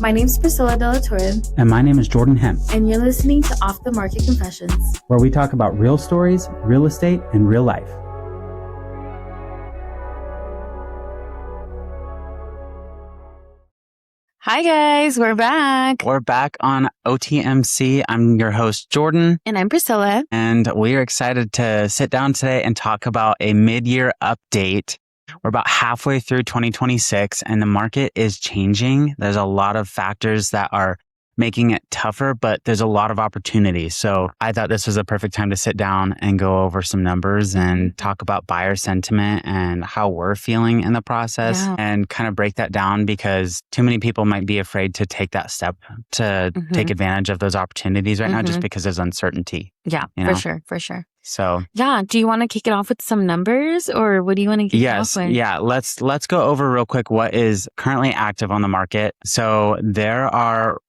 My name's Pricila Delatorre. And my name is Jordan Hemp. And you're listening to Off the Market Confessions, where we talk about real stories, real estate, and real life. Hi guys, we're back. We're back on OTMC. I'm your host, Jordan. And I'm Pricila. And we're excited to sit down today and talk about a mid-year update. We're about halfway through 2026 and the market is changing. There's a lot of factors that are making it tougher, but there's a lot of opportunities. So I thought this was a perfect time to sit down and go over some numbers and talk about buyer sentiment and how we're feeling in the process and kind of break that down, because too many people might be afraid to take that step to take advantage of those opportunities right now, just because there's uncertainty. Yeah, for sure. So yeah, do you want to kick it off with some numbers, or what do you want to kick it off with? Yeah, let's go over real quick what is currently active on the market. So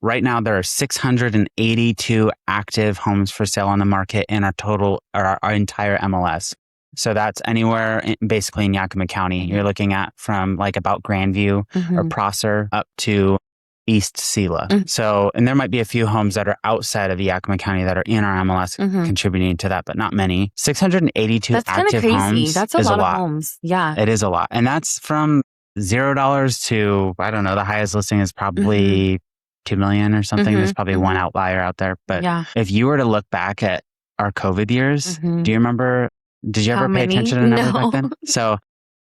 right now there are 682 active homes for sale on the market in our entire MLS. So that's anywhere basically in Yakima County. You're looking at from like about Grandview or Prosser up to East Sela. So, and there might be a few homes that are outside of Yakima County that are in our MLS contributing to that, but not many. 682 that's active crazy. homes. That's a lot of homes. Yeah. It is a lot. And that's from $0 to, I don't know, the highest listing is probably 2 million or something. There's probably one outlier out there. But if you were to look back at our COVID years, do you remember, did you ever pay attention to numbers back then? So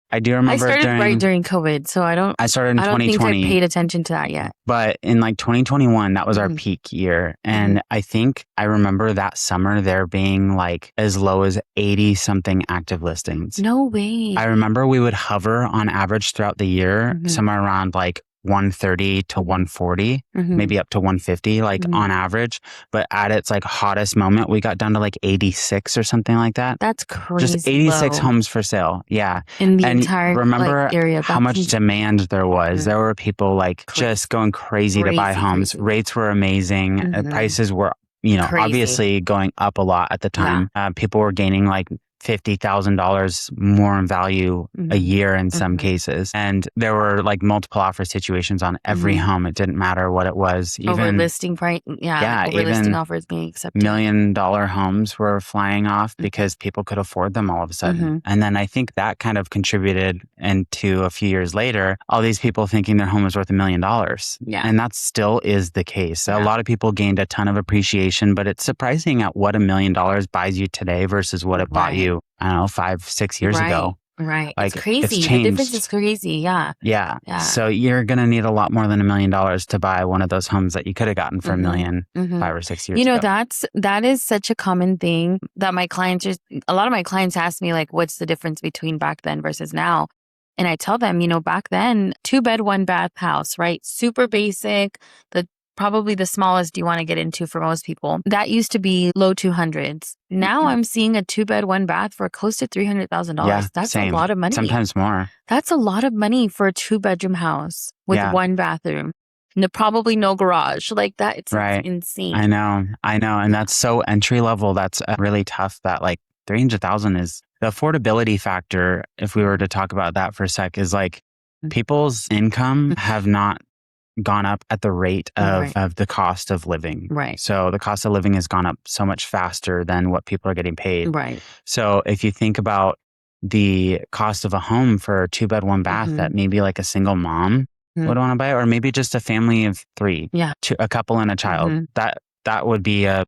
I do remember I started right during COVID, so I started in 2020. I don't think I paid attention to that yet. But in like 2021, that was our peak year. And I remember that summer there being like as low as 80 something active listings. No way. I remember we would hover on average throughout the year, somewhere around like 130 to 140, maybe up to 150, like on average. But at its like hottest moment, we got down to like 86 or something like that. That's crazy. Just 86 homes for sale. Yeah. In the entire remember area. How much demand there was. There were people like just going crazy to buy homes. Rates were amazing. Prices were, obviously going up a lot at the time. People were gaining like $50,000 more in value a year in some cases. And there were like multiple offer situations on every home. It didn't matter what it was. Even over listing price. Over listing offers being accepted. $1 million homes were flying off because people could afford them all of a sudden. And then I think that kind of contributed into a few years later, all these people thinking their home was worth $1 million. Yeah. And that still is the case. A lot of people gained a ton of appreciation, but it's surprising at what $1 million buys you today versus what it bought you, I don't know, 5-6 years ago. Right. Like, it's crazy. It's changed. The difference is crazy. Yeah. So you're going to need a lot more than $1 million to buy one of those homes that you could have gotten for $1 million 5 or 6 years ago. That is such a common thing that a lot of my clients ask me, like, what's the difference between back then versus now? And I tell them, back then, 2-bed, 1-bath house, right? Super basic, probably the smallest you want to get into for most people. That used to be low 200s. Now I'm seeing a 2-bed, 1-bath for close to $300,000. Yeah, that's same. a lot of money. Sometimes more. That's a lot of money for a 2-bedroom house with 1 bathroom. Probably no garage. Like that, it's insane. I know. And that's so entry level. That's really tough that like $300,000 is the affordability factor. If we were to talk about that for a sec, is like people's income have not gone up at the rate of the cost of living. Right. So the cost of living has gone up so much faster than what people are getting paid. Right. So if you think about the cost of a home for a 2-bed, 1-bath that maybe like a single mom would want to buy, or maybe just a family of 3, a couple and a child, that would be a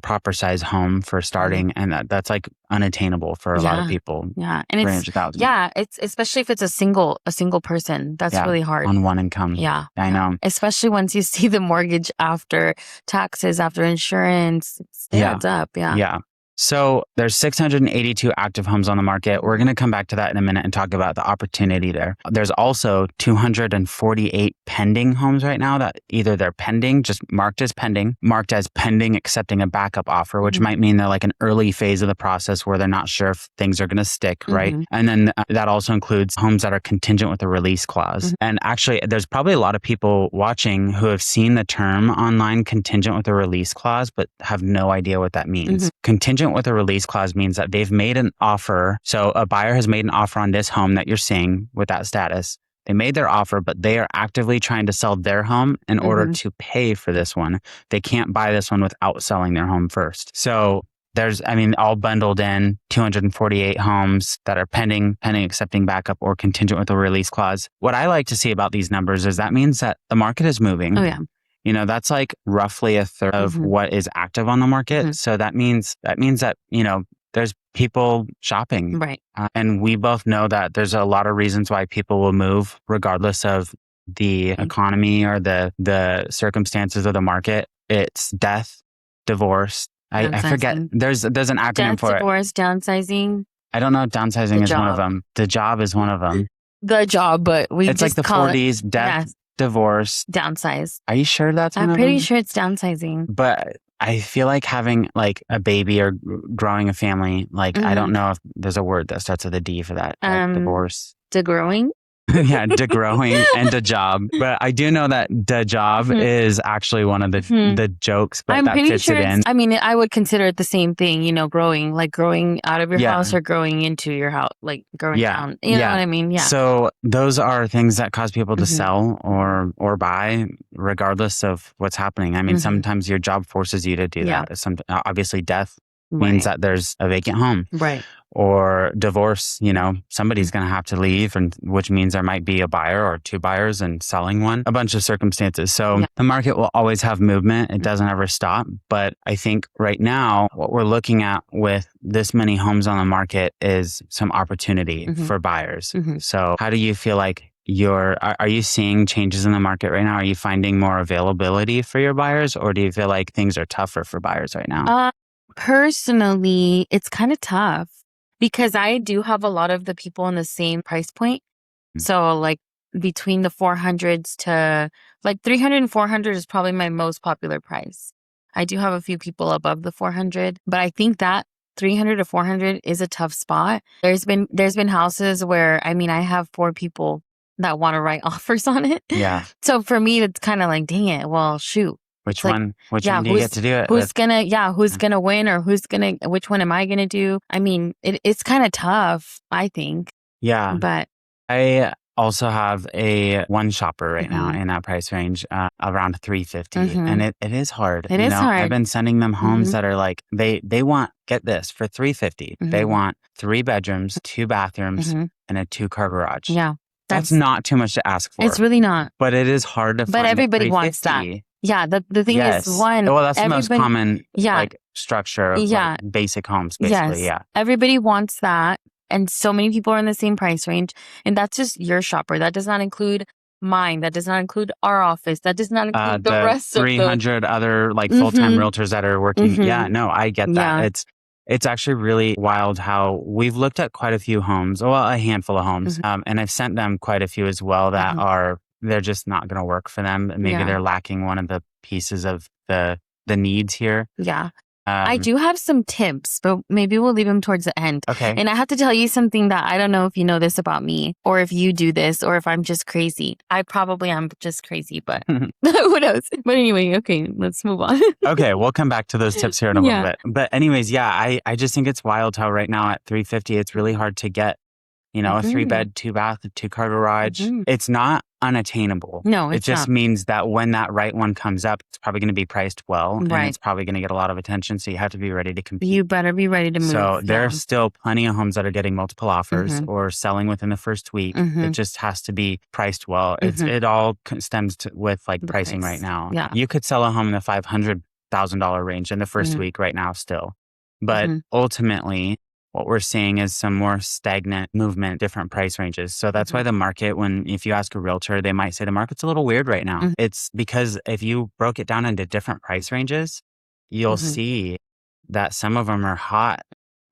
proper size home for starting. And that's like unattainable for a lot of people. Yeah. And it's especially if it's a single person, that's really hard. On one income. Yeah. I know. Especially once you see the mortgage after taxes, after insurance, it adds up. Yeah. Yeah. So there's 682 active homes on the market. We're going to come back to that in a minute and talk about the opportunity there. There's also 248 pending homes right now that either they're pending, just marked as pending, accepting a backup offer, which might mean they're like an early phase of the process where they're not sure if things are going to stick, right? And then that also includes homes that are contingent with a release clause. And actually, there's probably a lot of people watching who have seen the term online contingent with a release clause, but have no idea what that means. Contingent with a release clause means that they've made an offer. So a buyer has made an offer on this home that you're seeing with that status. They made their offer, but they are actively trying to sell their home in order to pay for this one. They can't buy this one without selling their home first. So there's, all bundled in 248 homes that are pending, accepting backup, or contingent with a release clause. What I like to see about these numbers is that means that the market is moving. Oh, yeah. That's like roughly a third of what is active on the market. So that means that, there's people shopping. Right. And we both know that there's a lot of reasons why people will move regardless of the economy or the circumstances of the market. It's death, divorce. I forget. There's an acronym Death, for divorce, downsizing. I don't know if downsizing is one of them. The job is one of them. The job, but it's like the 40s, death, divorce, downsize. Are you sure that's one of them? I'm pretty sure it's downsizing. But I feel like having like a baby or growing a family, like I don't know if there's a word that starts with a D for that. Like divorce. Degrowing. Yeah, degrowing and the job. But I do know that the job is actually one of the jokes, but I'm that pretty fits sure it in. I would consider it the same thing, growing out of your house or growing into your house, like growing down. You know what I mean? Yeah. So those are things that cause people to sell or buy regardless of what's happening. Sometimes your job forces you to do that. Obviously death means that there's a vacant home. Right. Or divorce, somebody's going to have to leave, and which means there might be a buyer or two buyers and selling one, a bunch of circumstances. So the market will always have movement. It doesn't ever stop. But I think right now, what we're looking at with this many homes on the market is some opportunity for buyers. So how do you feel like are you seeing changes in the market right now? Are you finding more availability for your buyers, or do you feel like things are tougher for buyers right now? Personally, it's kind of tough. Because I do have a lot of the people in the same price point. So like between the 400s to like 300 and 400 is probably my most popular price. I do have a few people above the 400, but I think that 300 to 400 is a tough spot. There's been houses where, I have 4 people that want to write offers on it. Yeah. So for me, it's kind of like, dang it, well, shoot. Which one do you get to do it who's gonna win, or which one am I gonna do? It's kind of tough, I think. Yeah. But I also have a one shopper right now in that price range, around 350. And it is hard. It is hard. I've been sending them homes that are like, they want, get this, for 350. They want 3 bedrooms, 2 bathrooms, and a 2-car garage. Yeah. That's not too much to ask for. It's really not. But it is hard to find. But everybody wants that. Yeah, the thing is, one... Well, that's the most common structure of like, basic homes, basically. Yes. Everybody wants that. And so many people are in the same price range. And that's just your shopper. That does not include mine. That does not include our office. That does not include the rest of the... 300 other like full-time realtors that are working. Yeah, no, I get that. It's actually really wild how we've looked at quite a few homes, a handful of homes. And I've sent them quite a few as well that are... They're just not going to work for them. Maybe they're lacking one of the pieces of the needs here. Yeah. I do have some tips, but maybe we'll leave them towards the end. Okay. And I have to tell you something that I don't know if you know this about me, or if you do this, or if I'm just crazy. I probably am just crazy, but who knows? But anyway, okay, let's move on. Okay, we'll come back to those tips here in a little bit. But anyways, I just think it's wild how right now at 350, it's really hard to get, a 3-bed, 2-bath, 2-car garage. It's not unattainable. No, it just means that when that right one comes up, it's probably going to be priced well, and it's probably going to get a lot of attention. So you have to be ready to compete. You better be ready to move. So there are still plenty of homes that are getting multiple offers or selling within the first week. It just has to be priced well. It all stems with like the pricing right now. Yeah. You could sell a home in the $500,000 range in the first week right now still, but ultimately, what we're seeing is some more stagnant movement, different price ranges. So that's why the market, if you ask a realtor, they might say the market's a little weird right now. It's because if you broke it down into different price ranges, you'll see that some of them are hot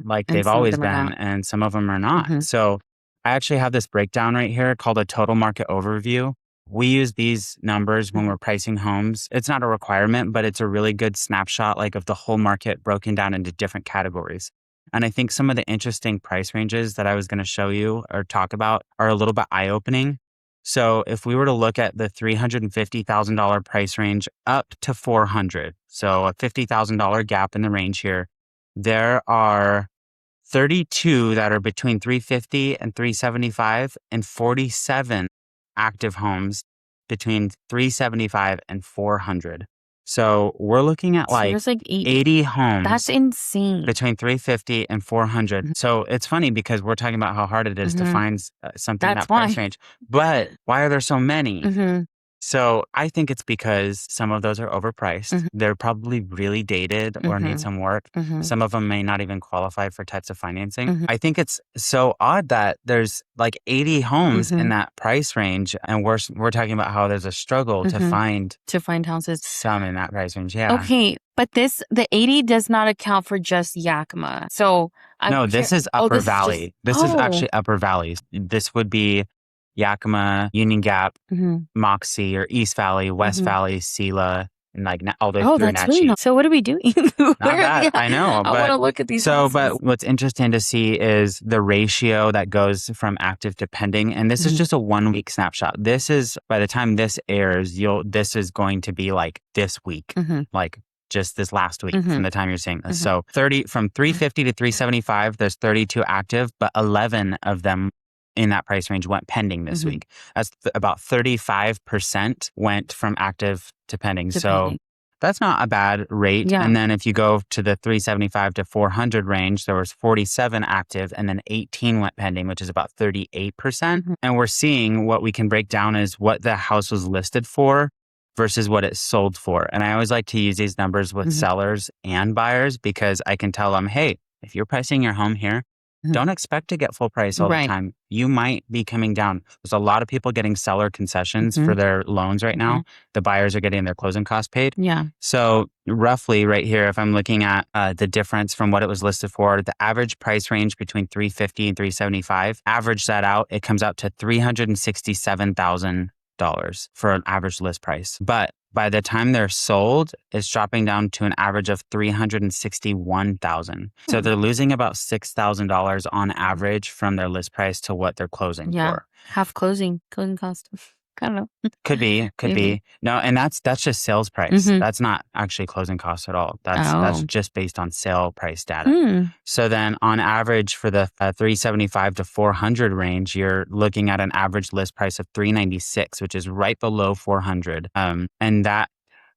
like they've always been, and some of them are not. So I actually have this breakdown right here called a total market overview. We use these numbers when we're pricing homes. It's not a requirement, but it's a really good snapshot of the whole market broken down into different categories. And I think some of the interesting price ranges that I was going to show you or talk about are a little bit eye-opening. So if we were to look at the $350,000 price range up to $400,000, so a $50,000 gap in the range here, there are 32 that are between $350,000 and $375,000 and 47 active homes between 375 and 400. So we're looking at So like there's like 80 homes. That's insane. Between 350 and 400. Mhm. So it's funny because we're talking about how hard it is to Mhm. find something in That's that price why. range. But why are there so many? Mhm. So I think it's because some of those are overpriced. Mhm. They're probably really dated or need Mhm. some work. Mhm. Some of them may not even qualify for types of financing. Mhm. I think it's so odd that there's like 80 homes in Mhm. that price range, and we're talking about how there's a struggle to Mhm. find Houses. some in that price range. Yeah. Okay, but the 80 does not account for just Yakima. So I'm No, here. this is Oh, Upper this is just. Valley. This is Oh. actually Upper Valley. This would be Yakima, Union Gap, Mhm. Moxie, or East Valley, West Mhm. Valley, Sela, and like all the way Oh, through that's really Natchez. not. So what are we doing? Not Where- bad. yeah, I know. I want to look at these houses. But what's interesting to see is the ratio that goes from active to pending. And this is Mhm. just a 1 week snapshot. This is, by the time this airs, this is going to be like this week, Mhm. like just this last week Mhm. from the time you're seeing this. Mhm. So from 350 to 375, there's 32 active, but 11 of them in that price range went pending this Mhm. week. That's about 35% went from active to pending. So Depending. that's not a bad rate. Yeah. And then if you go to the 375 to 400 range, there was 47 active and then 18 went pending, which is about 38%. Mhm. And we're seeing what we can break down is what the house was listed for versus what it sold for. And I always like to use these numbers with Mhm. sellers and buyers because I can tell them, hey, if you're pricing your home here, Mhm. don't expect to get full price all the Right. time. You might be coming down. There's a lot of people getting seller concessions Mhm. for their loans right now. Mhm. The buyers are getting their closing costs paid. Yeah. So roughly right here, if I'm looking at the difference from what it was listed for, the average price range between 350 and 375, average that out, it comes out to $367,000 for an average list price. But by the time they're sold, it's dropping down to an average of $361,000. So they're losing about $6,000 on average from their list price to what they're closing Yeah. for. Half closing cost. I don't know. Could be. Maybe. No, and that's just sales price. Mhm. That's not actually closing costs at all. That's Oh. just based on sale price data. Hmm. So then on average for the 375 to 400 range, you're looking at an average list price of 396, which is right below 400. And that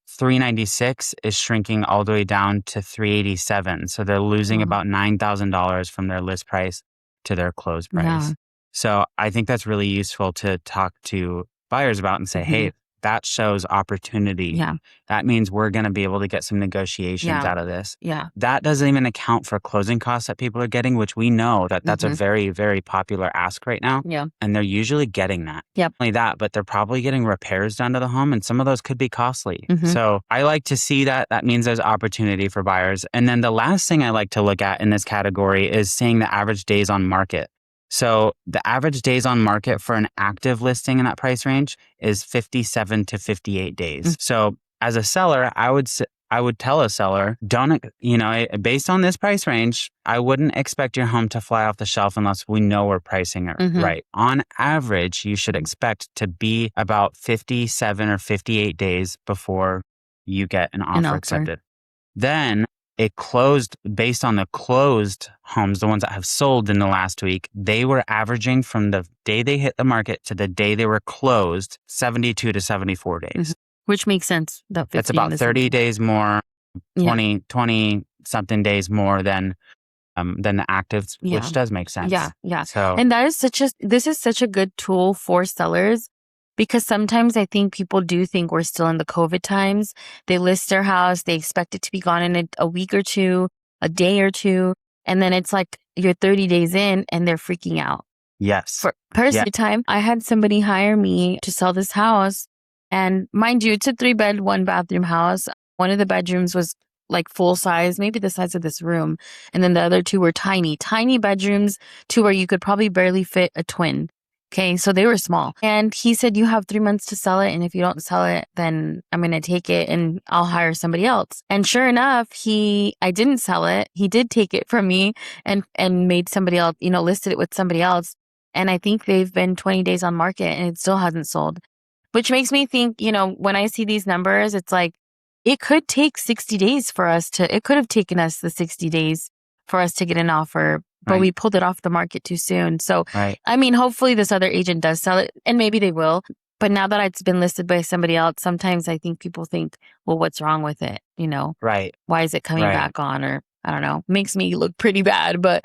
396 is shrinking all the way down to 387. So they're losing Oh. about $9,000 from their list price to their close price. Yeah. So I think that's really useful to talk to buyers about and say, Mhm. hey, that shows opportunity. Yeah. That means we're going to be able to get some negotiations Yeah. out of this. Yeah. That doesn't even account for closing costs that people are getting, which we know that that's a Mhm. very, very popular ask right now. Yeah. And they're usually getting that. Yep. Not only that, but they're probably getting repairs done to the home, and some of those could be costly. Mhm. So I like to see that. That means there's opportunity for buyers. And then the last thing I like to look at in this category is seeing the average days on market. So the average days on market for an active listing in that price range is 57 to 58 days. So as a seller, I would tell a seller, based on this price range, I wouldn't expect your home to fly off the shelf unless we know we're pricing it Mhm. right. On average, you should expect to be about 57 or 58 days before you get an offer accepted. Then it closed based on the closed homes, the ones that have sold in the last week. They were averaging from the day they hit the market to the day they were closed, 72 to 74 days. Which makes sense. That's about 30 days more, Yeah. 20 something days more than the actives, Yeah. which does make sense. Yeah. Yeah. So And this is such a good tool for sellers because sometimes I think people do think we're still in the COVID times. They list their house, they expect it to be gone in a week or two, a day or two. And then it's like you're 30 days in and they're freaking out. yes. For personal time, I had somebody hire me to sell this house. And mind you, it's a 3-bed, 1-bathroom house. One of the bedrooms was like full size, maybe the size of this room. And then the other 2 were tiny bedrooms to where you could probably barely fit a twin. Okay, so they were small. And he said, you have 3 months to sell it. And if you don't sell it, then I'm going to take it and I'll hire somebody else. And sure enough, I didn't sell it. He did take it from me and made somebody else, listed it with somebody else. And I think they've been 20 days on market and it still hasn't sold. Which makes me think, when I see these numbers, it's like, it could take 60 days for us it could have taken us the 60 days for us to get an offer but Right. we pulled it off the market too soon. So, Right. I mean, hopefully this other agent does sell it, and maybe they will. But now that it's been listed by somebody else, sometimes I think people think, well, what's wrong with it? You know, Right. why is it coming Right. back on? Or I don't know, makes me look pretty bad, but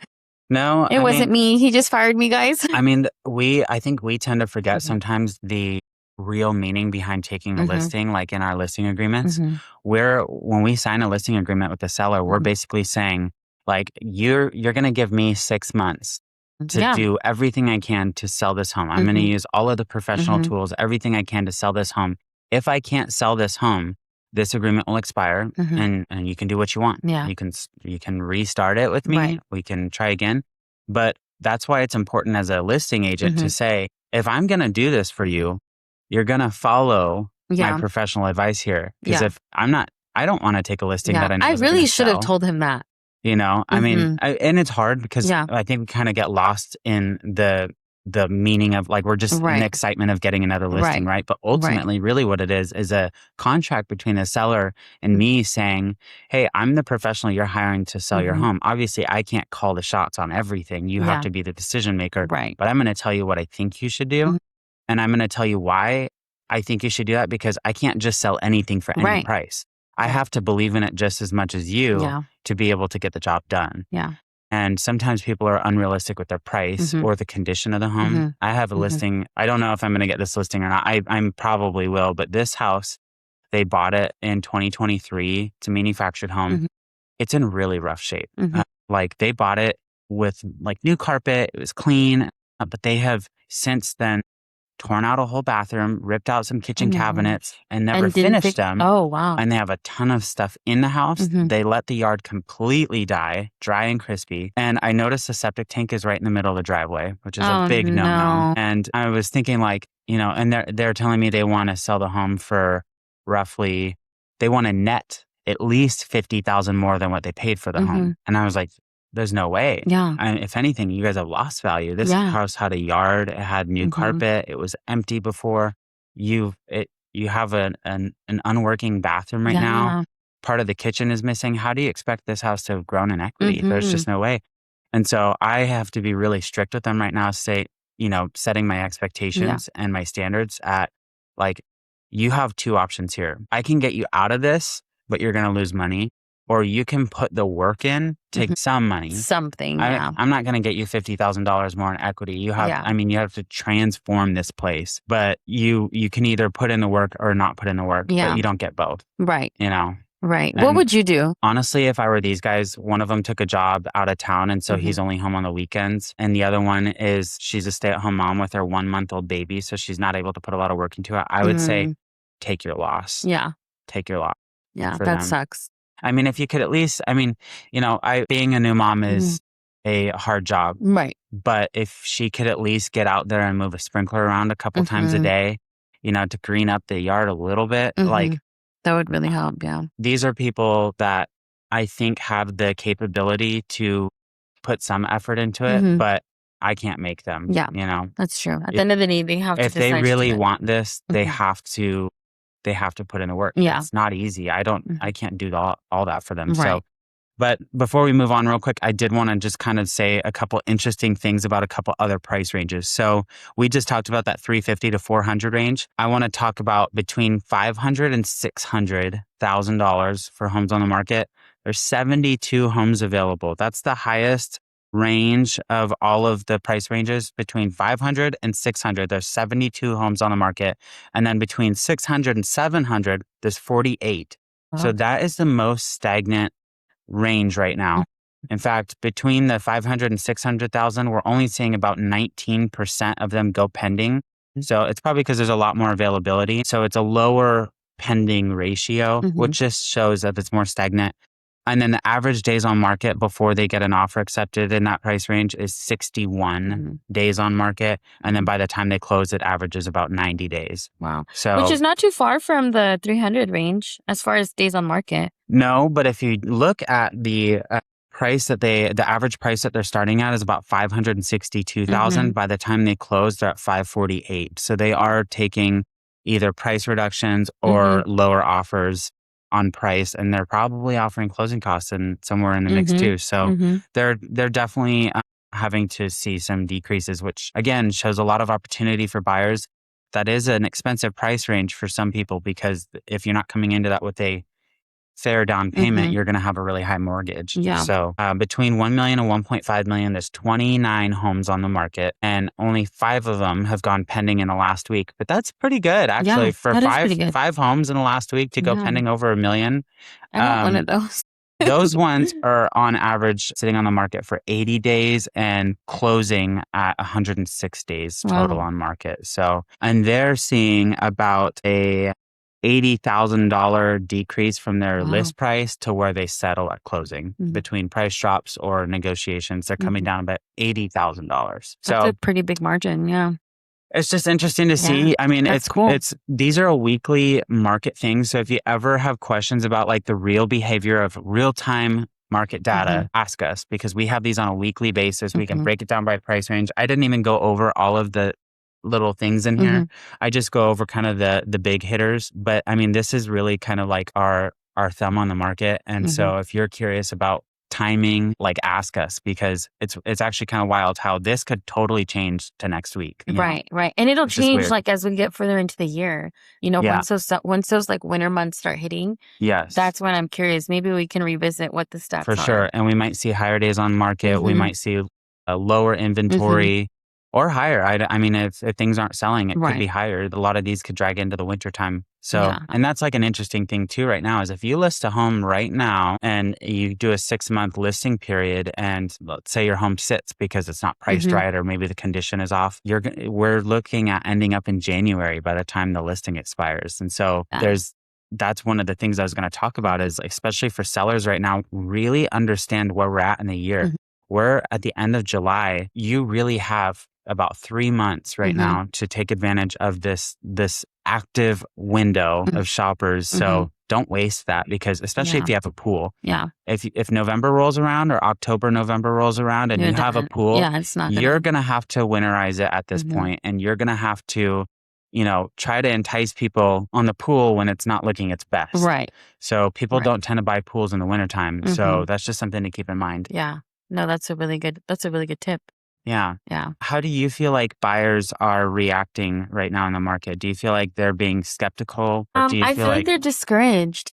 No, it wasn't me. He just fired me, guys. I mean, I think we tend to forget Mhm. sometimes the real meaning behind taking a Mhm. listing, like in our listing agreements. Mhm. When we sign a listing agreement with the seller, we're Mhm. basically saying, like, you're going to give me 6 months to Yeah. do everything I can to sell this home. I'm going to Mhm. use all of the professional Mhm. tools, everything I can to sell this home. If I can't sell this home, this agreement will expire, Mhm. and you can do what you want. Yeah. You can restart it with me. Right. We can try again. But that's why it's important as a listing agent to Mhm. say, if I'm going to do this for you, you're going to follow my Yeah. professional advice here. Because Yeah. if I don't want to take a listing Yeah. that I know I isn't going really to should have sell. told him that. You know, I mean, Mhm. and it's hard because Yeah. I think we kind of get lost in the meaning of, like, we're just in the Right. excitement of getting another listing, Right. right? But Right. ultimately, really what it is a contract between the seller and me saying, hey, I'm the professional you're hiring to sell your Mhm. home. Obviously, I can't call the shots on everything. You have Yeah. to be the decision maker. Right. But I'm going to tell you what I think you should do. Mhm. And I'm going to tell you why I think you should do that, because I can't just sell anything for any Right. price. I Right. have to believe in it just as much as you Yeah. to be able to get the job done. Yeah. And sometimes people are unrealistic with their price Mhm. or the condition of the home. Mhm. I have a Mhm. listing. I don't know if I'm going to get this listing or not. I'm probably will, but this house, they bought it in 2023. It's a manufactured home. Mhm. It's in really rough shape. Mhm. Like, they bought it with like new carpet. It was clean, but they have since then torn out a whole bathroom, ripped out some Oh kitchen my gosh. cabinets, and never And didn't finished fix. them. Oh, wow. And they have a ton of stuff in the house. Mhm. They let the yard completely die, dry and crispy. And I noticed the septic tank is right in the middle of the driveway, which is a Oh, big no-no. no. And I was thinking, like, you know, and they're telling me they want to sell the home for roughly, they want to net at least $50,000 more than what they paid for the home. Mhm. And I was like, there's no way. Yeah. If anything, you guys have lost value. This Yeah. house had a yard. It had new Mhm. carpet. It was empty before. You have an unworking bathroom right now. Yeah. Part of the kitchen is missing. How do you expect this house to have grown in equity? There's Mhm. just no way. And so I have to be really strict with them right now, setting my expectations and my standards at, like, you have two options here. I can get you out of this, but you're going to lose money, or you can put the work in, take Mhm. some money. Something. Yeah. I'm not going to get you $50,000 more in equity. You have to transform this place, but you can either put in the work or not put in the work, Yeah. but you don't get both, Right. you know? Right. What And would you do? honestly, if I were these guys, one of them took a job out of town, and so he's only home on the weekends. And the other one she's a stay-at-home mom with her 1-month-old baby, so she's not able to put a lot of work into it. I would say, take your loss. Yeah. Take your loss Yeah. for That them. sucks. I mean, if you could at least, being a new mom is a hard job. Right. But if she could at least get out there and move a sprinkler around a couple times a Mhm. day, to green up the yard a little bit, like, That would really help. Yeah. these are people that I think have the capability to put some effort into it, Mhm. but I can't make them, Yeah. you know? That's true. At the If end of the day, they have to if they decide to do really it. want this, they Mhm. have to put in the work. Yeah. It's not easy. I Mhm. can't do all that for them. Right. So, but before we move on real quick, I did want to just kind of say a couple interesting things about a couple other price ranges. So we just talked about that $350,000 to $400,000 range. I want to talk about between $500,000 and $600,000 for homes on the market. There's 72 homes available. That's the highest range of all of the price ranges. Between 500 and 600, there's 72 homes on the market. And then between 600 and 700, there's 48. So Wow. that is the most stagnant range right now. In fact, between the 500 and 600,000, we're only seeing about 19% of them go pending. So it's probably because there's a lot more availability. So it's a lower pending ratio, which just shows that it's more stagnant. And then the average days on market before they get an offer accepted in that price range is 61 days on market. And then by the time they close, it averages about 90 days. Wow. So, Which is not too far from the 300 range as far as days on market. no, but if you look at the the average price that they're starting at is about 562,000. By the time they close, they're at 548. So they are taking either price reductions or lower offers on price, and they're probably offering closing costs and somewhere in the mix too. So they're definitely having to see some decreases, which again shows a lot of opportunity for buyers. That is an expensive price range for some people, because if you're not coming into that with a fair down payment, you're going to have a really high mortgage. Yeah. So between 1 million and 1.5 million, there's 29 homes on the market, and only 5 of them have gone pending in the last week. But that's pretty good, actually, Yeah, for that is pretty good. 5 homes in the last week to go Yeah. pending over $1 million. I want one of those. Those ones are on average sitting on the market for 80 days and closing at 106 days total Wow. on market. So, and they're seeing about a $80,000 decrease from their Wow. list price to where they settle at closing. Between price drops or negotiations, they're coming down about $80,000. So That's a pretty big margin. Yeah. it's just interesting to see. Yeah, I mean, that's cool. these are a weekly market thing. So if you ever have questions about like the real behavior of real-time market data, ask us, because we have these on a weekly basis. We can break it down by price range. I didn't even go over all of the little things in here. I just go over kind of the big hitters. But I mean, this is really kind of like our thumb on the market. And so if you're curious about timing, like ask us, because it's actually kind of wild how this could totally change to next week. Right. And it'll It's just change weird. like as we get further into the year. Yeah. Once those like winter months start hitting, Yes. that's when I'm curious. Maybe we can revisit what the stats For are. sure. And we might see higher days on market. We might see a lower inventory or higher. I mean, if things aren't selling, it could be higher. A lot of these could drag into the winter time. So, and that's like an interesting thing too right now, is if you list a home right now and you do a 6-month listing period, and let's say your home sits because it's not priced right, or maybe the condition is off, we're looking at ending up in January by the time the listing expires. And so that's one of the things I was going to talk about, is especially for sellers right now, really understand where we're at in the year. We're at the end of July. You really have about 3 months right now to take advantage of this active window of shoppers. So don't waste that, because especially if you have a pool. If November rolls around, or November rolls around, and you have a pool, it's not you're going to have to winterize it at this point, and you're going to have to try to entice people on the pool when it's not looking its best. Right. So people don't tend to buy pools in the wintertime. So that's just something to keep in mind. Yeah. No, that's a really good tip. Yeah. Yeah. How do you feel like buyers are reacting right now in the market? Do you feel like they're being skeptical? Or do you I feel like they're discouraged.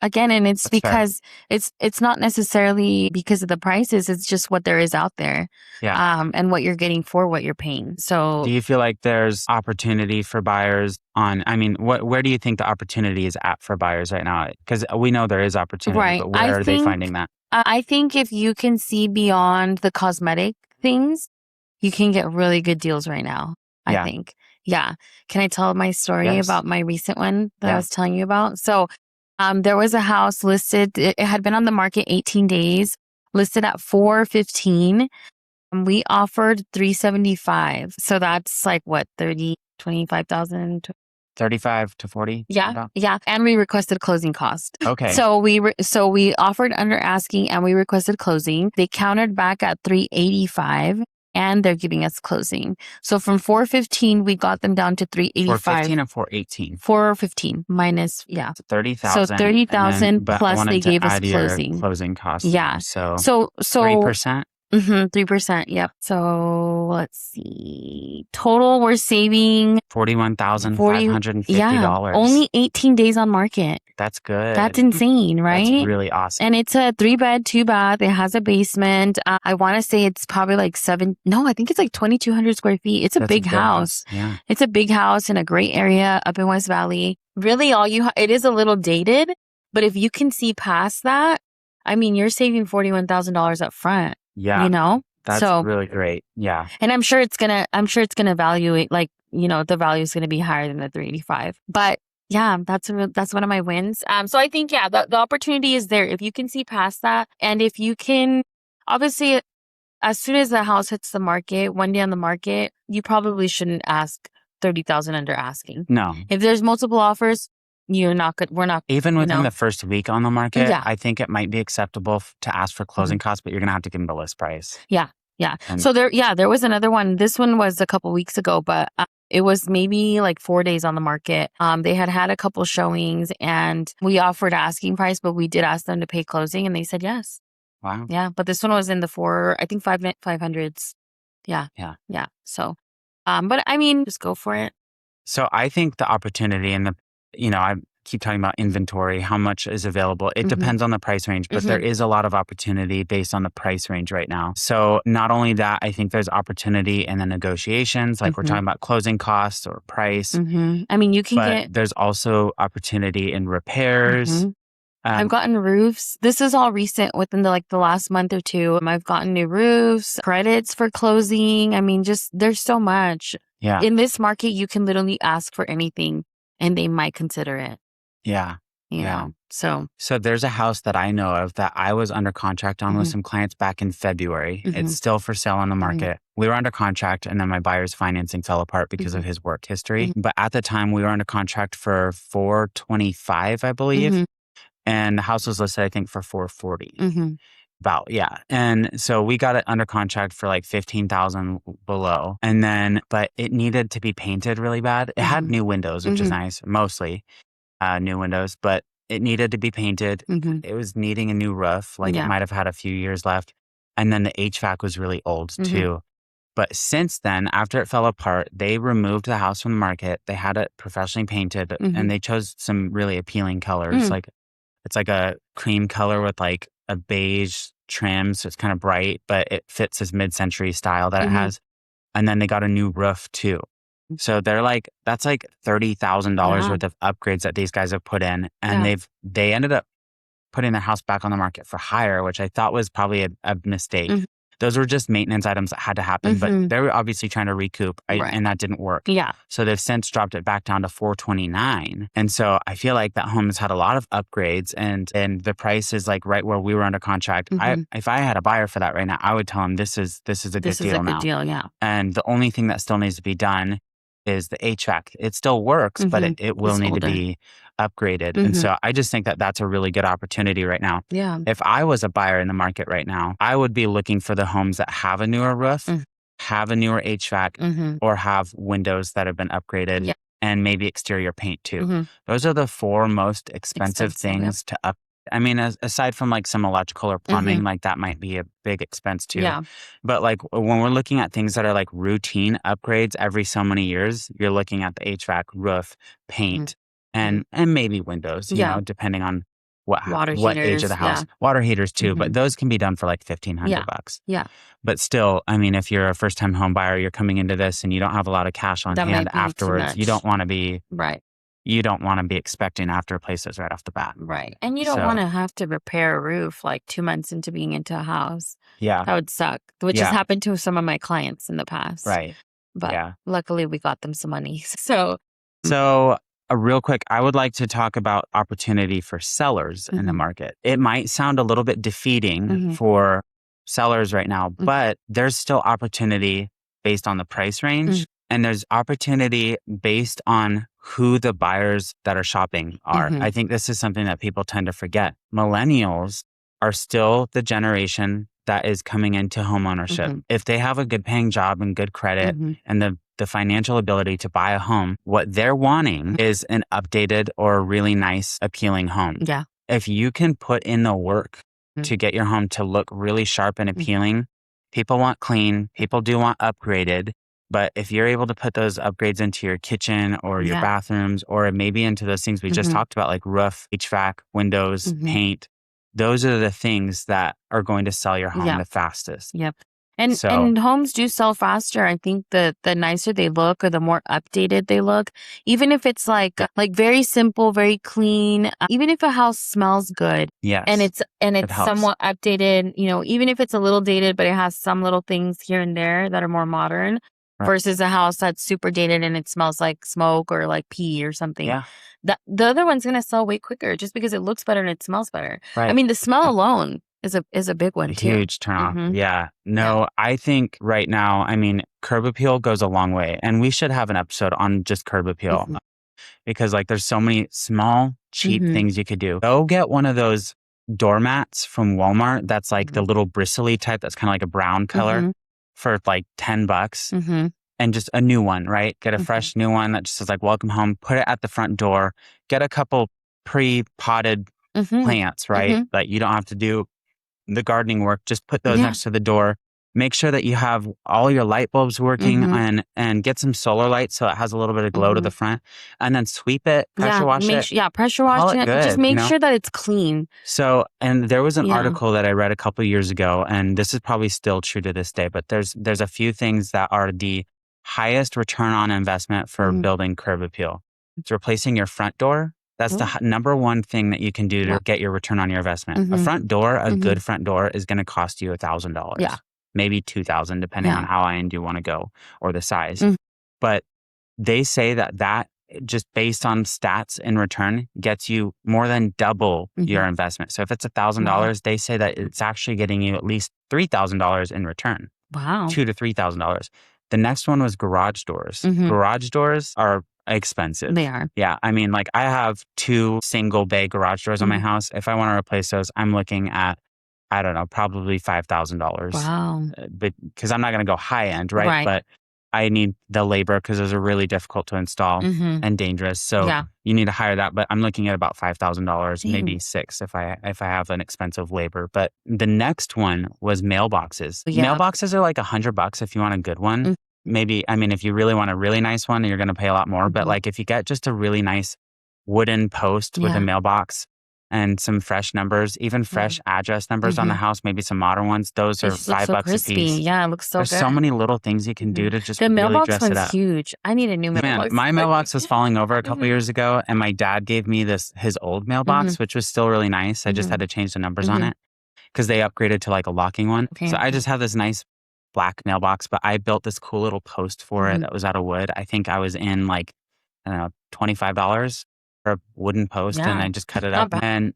Again, and it's because it's not necessarily because of the prices, it's just what there is out there. Yeah. And what you're getting for what you're paying. So do you feel like there's opportunity for buyers where do you think the opportunity is at for buyers right now? Because we know there is opportunity, but where are they finding that? I think if you can see beyond the cosmetic things, you can get really good deals right now, I think. Yeah. Can I tell my story about my recent one that I was telling you about? So there was a house listed. It had been on the market 18 days, listed at $415. We offered $375. So that's like what, 25,000? 35 to 40? Yeah. And we requested closing cost. Okay. So we offered under asking, and we requested closing. They countered back at $385, and they're giving us closing. So from $415, we got them down to $385. $415 or $418? $415 minus, $30,000. So $30,000 plus they gave us closing costs. Yeah. So 3%. 3%. Yep. So let's see. Total, we're saving $41,550. Yeah, only 18 days on market. That's good. That's insane, right? That's really awesome. And it's a 3-bed, 2-bath. It has a basement. I want to say it's probably like I think it's like 2,200 square feet. It's a big house. Yeah. It's a big house in a great area up in West Valley. Really, it is a little dated, but if you can see past that, I mean, you're saving $41,000 up front. Yeah. That's really great. Yeah. And I'm sure it's gonna evaluate, like, the value is gonna be higher than the 385. But yeah, that's one of my wins. So I think, the opportunity is there if you can see past that. And if you can, obviously, as soon as the house hits the market, one day on the market, you probably shouldn't ask $30,000 under asking. No. If there's multiple offers, we're not even within the first week on the market. Yeah. I think it might be acceptable to ask for closing costs, but you're gonna have to give them the list price. Yeah. So there was another one. This one was a couple weeks ago, but It was maybe like 4 days on the market. They had a couple showings and we offered asking price, but we did ask them to pay closing and they said yes. Wow. Yeah. But this one was in the 500s. Yeah. Yeah. Yeah. So, but I mean, just go for it. So I think the opportunity and I keep talking about inventory, how much is available. It depends on the price range, but there is a lot of opportunity based on the price range right now. So not only that, I think there's opportunity in the negotiations, like we're talking about closing costs or price. I mean, you can But there's also opportunity in repairs. I've gotten roofs. This is all recent within the last month or two. I've gotten new roofs, credits for closing. I mean, just there's so much. Yeah. In this market, you can literally ask for anything and they might consider it. Yeah. You know? So there's a house that I know of that I was under contract on with some clients back in February. It's still for sale on the market. We were under contract and then my buyer's financing fell apart because of his work history. But at the time we were under contract for $425, I believe. And the house was listed, I think, for $440. About, yeah. And so we got it under contract for like $15,000 below. And then, but it needed to be painted really bad. It had new windows, which is nice, mostly new windows, but it needed to be painted. It was needing a new roof. Like it might have had a few years left. And then the HVAC was really old too. But since then, after it fell apart, they removed the house from the market. They had it professionally painted and they chose some really appealing colors. Like it's like a cream color with like a beige trim. So it's kind of bright, but it fits this mid-century style that it has. And then they got a new roof too. So they're like, that's like $30,000 worth of upgrades that these guys have put in. And they ended up putting their house back on the market for higher, which I thought was probably a mistake. Those were just maintenance items that had to happen, but they were obviously trying to recoup and that didn't work. Yeah. So they've since dropped it back down to $429. And so I feel like that home has had a lot of upgrades and the price is like right where we were under contract. If I had a buyer for that right now, I would tell him this is a good deal now. This is a good deal, yeah. And the only thing that still needs to be done is the HVAC. It still works, but it will need to be upgraded. And so I just think that that's a really good opportunity right now. Yeah. If I was a buyer in the market right now, I would be looking for the homes that have a newer roof, have a newer HVAC, or have windows that have been upgraded and maybe exterior paint too. Those are the 4 most expensive things to upgrade. I mean, aside from like some electrical or plumbing, like that might be a big expense too. Yeah. But like when we're looking at things that are like routine upgrades every so many years, you're looking at the HVAC, roof, paint, and maybe windows, you know, depending on what age of the house. Water heaters too, but those can be done for like $1,500. Yeah. But still, I mean, if you're a first-time home buyer, you're coming into this and you don't have a lot of cash on hand afterwards, you don't want to be You don't want to be expecting after replaces right off the bat. Right. And you don't want to have to repair a roof like 2 months into being into a house. Yeah. That would suck, which has happened to some of my clients in the past. Right. But luckily we got them some money. So real quick, I would like to talk about opportunity for sellers in the market. It might sound a little bit defeating for sellers right now, but there's still opportunity based on the price range. And there's opportunity based on who the buyers that are shopping are. I think this is something that people tend to forget. Millennials are still the generation that is coming into homeownership. If they have a good paying job and good credit and the financial ability to buy a home, what they're wanting is an updated or really nice, appealing home. Yeah. If you can put in the work to get your home to look really sharp and appealing, people want clean, people do want upgraded. But if you're able to put those upgrades into your kitchen or your bathrooms, or maybe into those things we just talked about, like roof, HVAC, windows, paint, those are the things that are going to sell your home the fastest. Yep. And homes do sell faster. I think the nicer they look or the more updated they look, even if it's like very simple, very clean, even if a house smells good and it's somewhat updated, you know, even if it's a little dated, but it has some little things here and there that are more modern. Right. Versus a house that's super dated and it smells like smoke or like pee or something. Yeah. The other one's going to sell way quicker just because it looks better and it smells better. Right. I mean, the smell alone is a big one too. Huge turnoff. Yeah. No, I think right now, I mean, curb appeal goes a long way. And we should have an episode on just curb appeal because like there's so many small, cheap things you could do. Go get one of those doormats from Walmart that's like the little bristly type that's kind of like a brown color. For like $10 and just a new one, right? Get a fresh new one that just says like welcome home, put it at the front door, get a couple pre-potted plants, right? That you don't have to do the gardening work. Just put those next to the door. Make sure that you have all your light bulbs working and get some solar lights so it has a little bit of glow to the front, and then sweep it, pressure wash it. Pressure wash it. Good, Just make sure that it's clean. So, and there was an article that I read a couple years ago, and this is probably still true to this day, but there's a few things that are the highest return on investment for building curb appeal. It's replacing your front door. That's the number one thing that you can do to get your return on your investment. A front door, a good front door is going to cost you $1,000. Yeah. Maybe $2,000, depending on how high-end you want to go or the size. But they say that just based on stats in return gets you more than double your investment. So if it's $1,000, they say that it's actually getting you at least $3,000 in return. Wow. $2,000 to $3,000. The next one was garage doors. Garage doors are expensive. They are. Yeah. I mean, like I have 2 single bay garage doors on my house. If I want to replace those, I'm looking at, I don't know, probably $5,000. Wow. Because I'm not going to go high end, right? But I need the labor because those are really difficult to install and dangerous. So you need to hire that. But I'm looking at about $5,000, maybe $6,000 if I have an expensive labor. But the next one was mailboxes. Mailboxes are like $100 if you want a good one. Maybe, I mean, if you really want a really nice one, you're going to pay a lot more. But like if you get just a really nice wooden post with a mailbox and some fresh numbers, even fresh address numbers on the house, maybe some modern ones, those are $5 a piece. Yeah, it looks so There's good. so many little things you can do to just the really mailbox dress one's it up. huge. I need a new mailbox. Man, my mailbox was falling over a couple years ago, and my dad gave me his old mailbox, which was still really nice. I just had to change the numbers on it because they upgraded to like a locking one. So I just have this nice black mailbox, but I built this cool little post for it that was out of wood. I think I was in like, I don't know, $25 for a wooden post, and I just cut it up. And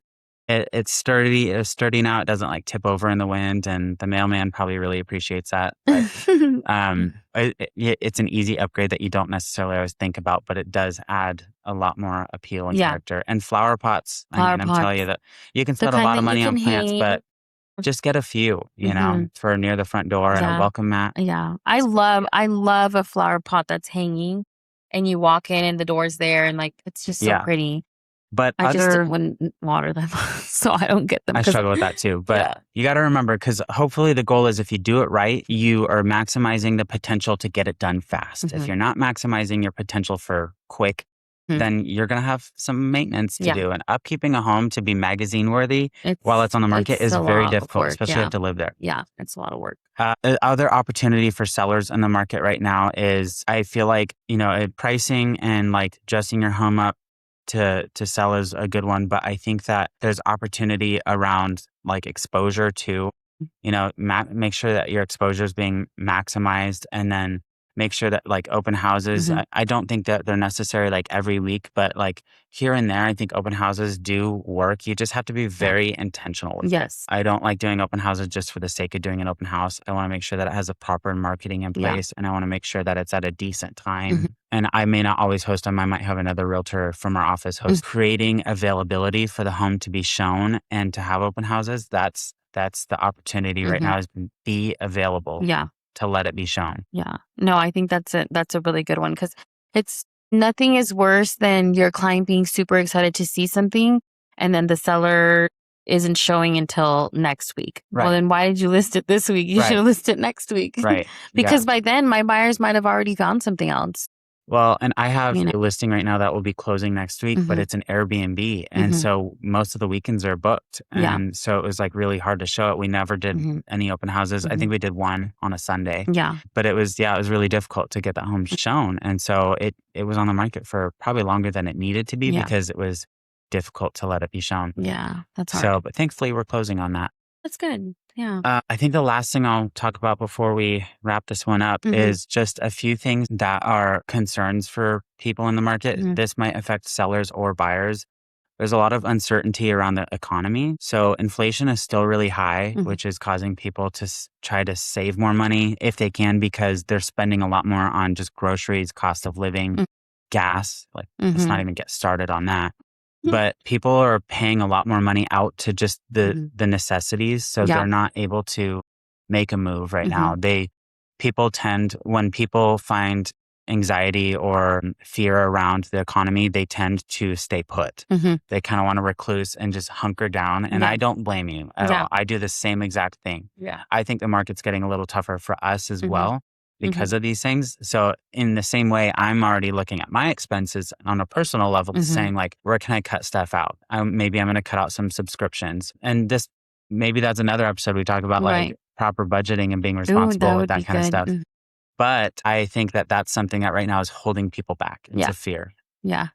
it's sturdy. It's sturdy now. It doesn't like tip over in the wind, and the mailman probably really appreciates that. But, it's an easy upgrade that you don't necessarily always think about, but it does add a lot more appeal and character. And flower pots. I'm telling you that you can spend a lot of money on plants, but just get a few, you know, for near the front door and a welcome mat. Yeah. I love a flower pot that's hanging and you walk in and the door's there and like, it's just so pretty. But I just wouldn't water them, so I don't get them. I struggle with that too. But you got to remember, because hopefully the goal is if you do it right, you are maximizing the potential to get it done fast. If you're not maximizing your potential for quick, then you're going to have some maintenance to do. And upkeeping a home to be magazine worthy while it's on the market is very difficult, especially if you have to live there. Yeah, it's a lot of work. Other opportunity for sellers in the market right now is, I feel like, you know, pricing and like dressing your home up to sell is a good one. But I think that there's opportunity around like exposure too. You know, make sure that your exposure is being maximized, and then make sure that like open houses, I don't think that they're necessary like every week, but like here and there, I think open houses do work. You just have to be very intentional with it. I don't like doing open houses just for the sake of doing an open house. I want to make sure that it has a proper marketing in place, and I want to make sure that it's at a decent time. And I may not always host them. I might have another realtor from our office host. Creating availability for the home to be shown and to have open houses, that's the opportunity right now, is be available. To let it be shown. Yeah. No, I think that's a really good one, because nothing is worse than your client being super excited to see something and then the seller isn't showing until next week. Well, then why did you list it this week? You should have listed it next week. Because by then my buyers might have already found something else. Well, and I have a listing right now that will be closing next week, but it's an Airbnb. And so most of the weekends are booked. And so it was like really hard to show it. We never did any open houses. I think we did one on a Sunday. But it was really difficult to get that home shown. And so it was on the market for probably longer than it needed to be because it was difficult to let it be shown. Yeah, that's hard. So, but thankfully we're closing on that. That's good. Yeah. I think the last thing I'll talk about before we wrap this one up is just a few things that are concerns for people in the market. This might affect sellers or buyers. There's a lot of uncertainty around the economy. So inflation is still really high, which is causing people to try to save more money if they can, because they're spending a lot more on just groceries, cost of living, gas. Like, let's not even get started on that. But people are paying a lot more money out to just the necessities. So they're not able to make a move right now. people when people find anxiety or fear around the economy, they tend to stay put. They kind of want to recluse and just hunker down. And I don't blame you at all. I do the same exact thing. I think the market's getting a little tougher for us as well because of these things. So in the same way, I'm already looking at my expenses on a personal level, saying like, where can I cut stuff out? Maybe I'm going to cut out some subscriptions. And maybe that's another episode we talk about like proper budgeting and being responsible with that kind of stuff. But I think that that's something that right now is holding people back. It's a fear. Yeah.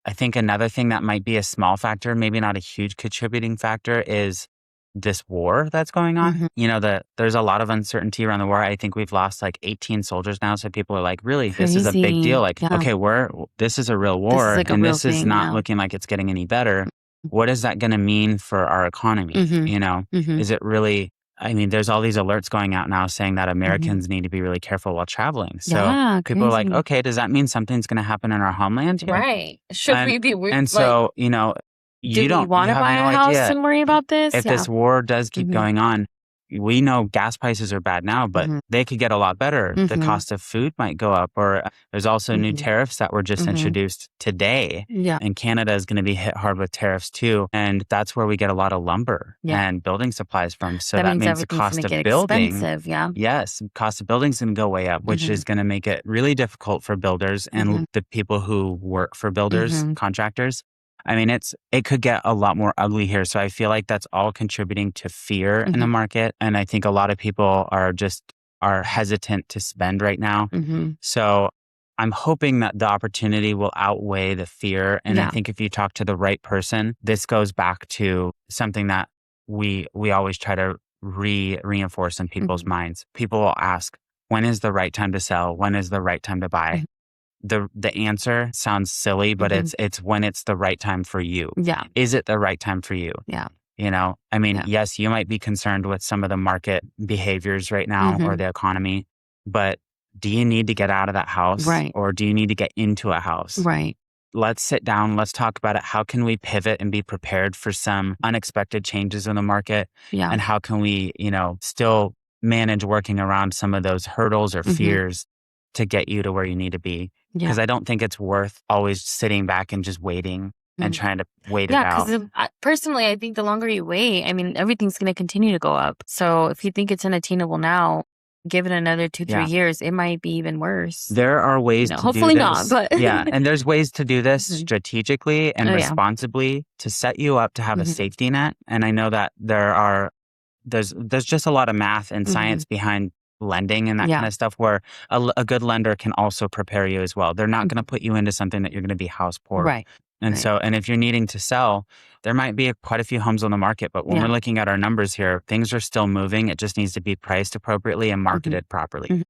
I think another thing that might be a small factor, maybe not a huge contributing factor, is this war that's going on. You know, there's a lot of uncertainty around the war. I think we've lost like 18 soldiers now. So people are like, really, this is a big deal. Like, okay, this is a real war and this is not looking like it's getting any better. What is that going to mean for our economy? You know, is it really... I mean, there's all these alerts going out now saying that Americans need to be really careful while traveling. So people are like, okay, does that mean something's going to happen in our homeland here? Right. Should we be worried? And so, you know, you don't want to buy a house and worry about this? If this war does keep going on, we know gas prices are bad now, but they could get a lot better. The cost of food might go up, or there's also new tariffs that were just introduced today. And Canada is going to be hit hard with tariffs too. And that's where we get a lot of lumber and building supplies from. So that means the cost of building. Yes, cost of building is going to go way up, which is going to make it really difficult for builders and the people who work for builders, contractors. I mean, it could get a lot more ugly here. So I feel like that's all contributing to fear in the market. And I think a lot of people are hesitant to spend right now. So I'm hoping that the opportunity will outweigh the fear. And I think if you talk to the right person, this goes back to something that we always try to reinforce in people's minds. People will ask, when is the right time to sell? When is the right time to buy? The answer sounds silly, but it's when it's the right time for you. Is it the right time for you? You know, I mean, yes, you might be concerned with some of the market behaviors right now or the economy, but do you need to get out of that house? Or do you need to get into a house? Let's sit down. Let's talk about it. How can we pivot and be prepared for some unexpected changes in the market? And how can we, you know, still manage working around some of those hurdles or fears to get you to where you need to be? Because I don't think it's worth always sitting back and just waiting and trying to wait it out. Yeah, because personally, I think the longer you wait, I mean, everything's going to continue to go up. So if you think it's unattainable now, give it another 2-3 years, it might be even worse. There are ways to hopefully do not, this. but and there's ways to do this strategically and responsibly to set you up to have a safety net. And I know that there's just a lot of math and science behind lending and that kind of stuff where a good lender can also prepare you as well. They're not going to put you into something that you're going to be house poor. And so, and if you're needing to sell, there might be quite a few homes on the market, but when we're looking at our numbers here, things are still moving. It just needs to be priced appropriately and marketed properly.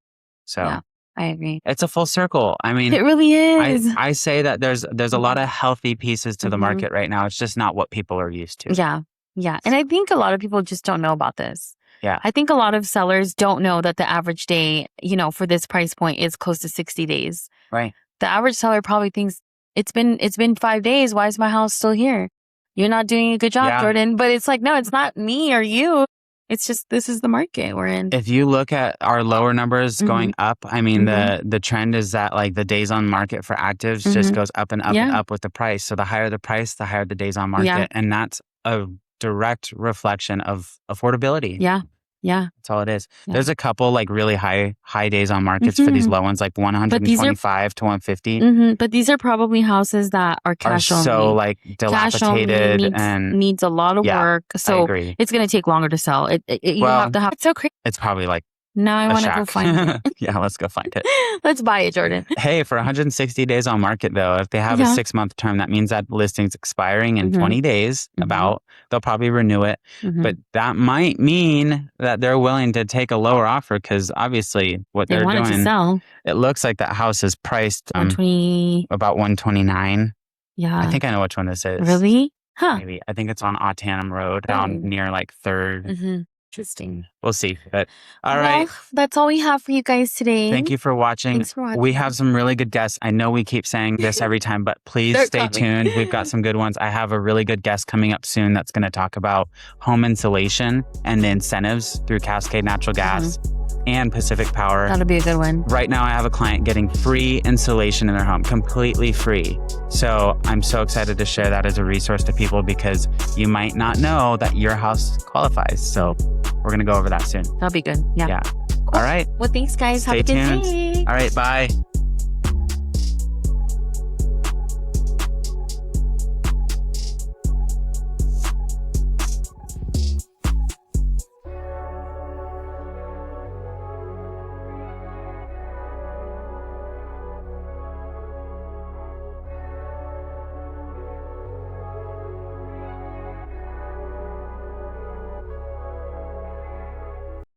So I agree. It's a full circle. I mean, it really is. I say that there's a lot of healthy pieces to the market right now. It's just not what people are used to. Yeah. And I think a lot of people just don't know about this. I think a lot of sellers don't know that the average day, you know, for this price point is close to 60 days. The average seller probably thinks it's been 5 days. Why is my house still here? You're not doing a good job, Jordan. But it's like, no, it's not me or you. It's just, this is the market we're in. If you look at our lower numbers going up, I mean, the trend is that like the days on market for actives just goes up and up and up with the price. So the higher the price, the higher the days on market. And that's a direct reflection of affordability. That's all it is. There's a couple like really high days on markets for these low ones, like 125 to 150. But these are probably houses that are cash only. So like dilapidated needs a lot of work. So I agree. It's going to take longer to sell. You have to have. It's so crazy. It's probably like now I want to go find it. Let's go find it. Let's buy it, Jordan. Hey, for 160 days on market though, if they have a 6-month term, that means that listing's expiring in 20 days. They'll probably renew it. But that might mean that they're willing to take a lower offer because obviously what they're doing, to sell. It looks like that house is priced about 129. I think I know which one this is. Really? Maybe. I think it's on Autanum Road down near like 3rd. Interesting. We'll see. But all right. That's all we have for you guys today. Thank you for watching. Thanks for watching. We have some really good guests. I know we keep saying this every time, but please stay tuned. We've got some good ones. I have a really good guest coming up soon that's going to talk about home insulation and the incentives through Cascade Natural Gas. and Pacific Power. That'll be a good one. Right now, I have a client getting free installation in their home, completely free. So I'm so excited to share that as a resource to people because you might not know that your house qualifies. So we're going to go over that soon. That'll be good. Yeah. Yeah. All right. Well, thanks, guys. Stay Have a good tuned. day. All right. Bye.